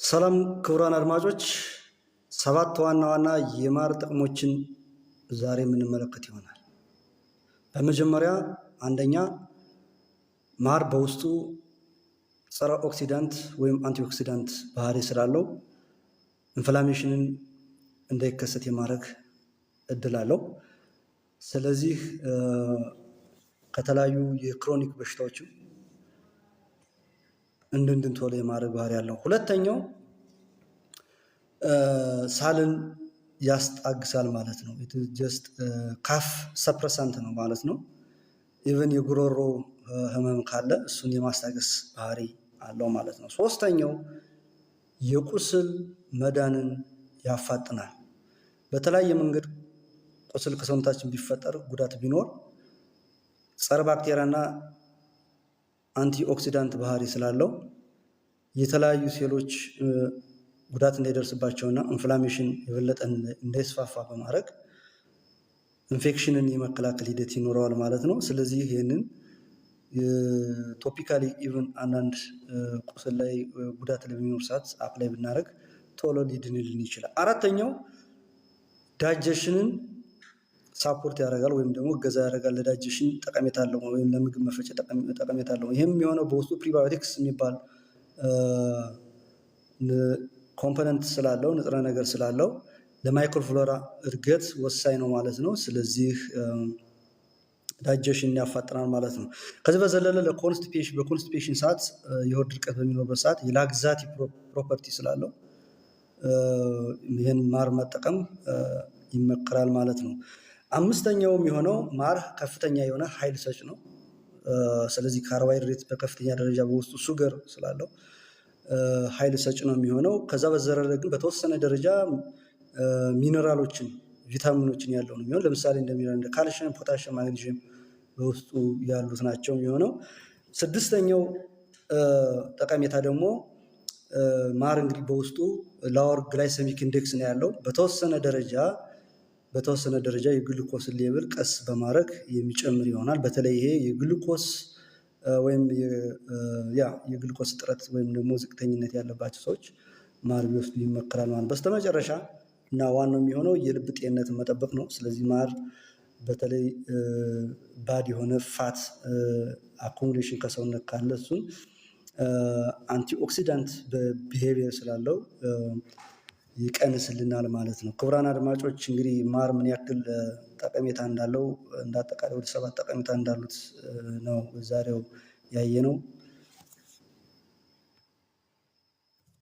ሰላም ክቡራን አድማጮች፣ 7 ዋና ዋና የማር ጥቅሞችን ዛሬ የምንመለከት ይሆናል። በመጀመሪያ አንደኛ ማር በውስጡ ጸረ ኦክሲዳንት ወይም አንቲኦክሲዳንት ባህሪ ስላለው ኢንፍላሜሽንን እንዳይከሰት የማድረግ እድል አለው። ስለዚህ ከተለያዩ የክሮኒክ በሽታዎችም እንድንቶሎ የማድረግ ባህሪ ያለው። ሁለተኛው ሳልን ያስጣግሳል ማለት ነው። ጀስት ካፍ ሰፕረሳንት ነው ማለት ነው። ኢቨን የጉሮሮ ህመም ካለ እሱን የማስታገስ ባህሪ አለው ማለት ነው። ሶስተኛው የቁስል መዳንን ያፋጥናል። በተለያየ መንገድ ቁስል ከሰውነታችን ቢፈጠር ጉዳት ቢኖር ጸረ ባክቴሪያና አንቲኦክሲዳንት ባህሪ ስላለው የተለያዩ ሴሎች ጉዳት እንዳይደርስባቸውና ኢንፍላሜሽን የበለጠ እንዳይስፋፋ በማድረግ ኢንፌክሽንን የመከላከል ሂደት ይኖረዋል ማለት ነው። ስለዚህ ይህንን ቶፒካሊ ኢቭን አንዳንድ ቁስል ላይ ጉዳት ለሚኖር ሰዓት አፕላይ ብናደርግ ቶሎ ሊድንልን ይችላል። አራተኛው ዳይጀሽንን ሳፖርት ያደርጋል ወይም ደግሞ እገዛ ያደርጋል። ለዳይጀሽን ጠቀሜታ አለው ወይም ለምግብ መፈጨ ጠቀሜታ አለው። ይህም የሆነው በውስጡ ፕሪባዮቲክስ የሚባል ኮምፖነንት ስላለው ንጥረ ነገር ስላለው ለማይክሮፍሎራ እድገት ወሳኝ ነው ማለት ነው። ስለዚህ ዳይጀሽን ያፋጥናል ማለት ነው። ከዚህ በዘለለ በኮንስቲፔሽን ሰዓት የሆድ ድርቀት በሚኖርበት ሰዓት የላግዛቲ ፕሮፐርቲ ስላለው ይህን ማር መጠቀም ይመከራል ማለት ነው። አምስተኛው የሚሆነው ማር ከፍተኛ የሆነ ኃይል ሰጭ ነው። ስለዚህ ካርቦሃይድሬት በከፍተኛ ደረጃ በውስጡ ሱገር ስላለው ኃይል ሰጭ ነው የሚሆነው። ከዛ በዘለለ ግን በተወሰነ ደረጃ ሚነራሎችን፣ ቪታሚኖችን ያለው ነው የሚሆነው። ለምሳሌ እንደ ካልሽየም፣ ፖታሽየም፣ ማግኒዥየም በውስጡ ያሉት ናቸው የሚሆነው። ስድስተኛው ጠቀሜታ ደግሞ ማር እንግዲህ በውስጡ ላወር ግላይሰሚክ ኢንዴክስ ነው ያለው። በተወሰነ ደረጃ የግሉኮስ ሌቭል ቀስ በማድረግ የሚጨምር ይሆናል። በተለይ ይሄ የግሉኮስ ወይም የግሉኮስ እጥረት ወይም ደግሞ ዝቅተኝነት ያለባቸው ሰዎች ማር ቢወስዱ ይመከራል ማለት። በስተመጨረሻ እና ዋናው የሚሆነው የልብ ጤንነትን መጠበቅ ነው። ስለዚህ ማር በተለይ ባድ የሆነ ፋት አኮሙሌሽን ከሰውነት ካለ እሱን አንቲኦክሲዳንት በቢሄቪየር ስላለው ይቀንስልናል ማለት ነው። ክቡራን አድማጮች እንግዲህ ማር ምን ያክል ጠቀሜታ እንዳለው እንዳጠቃላይ ወደ 7 ጠቀሜታ እንዳሉት ነው ዛሬው ያየነው።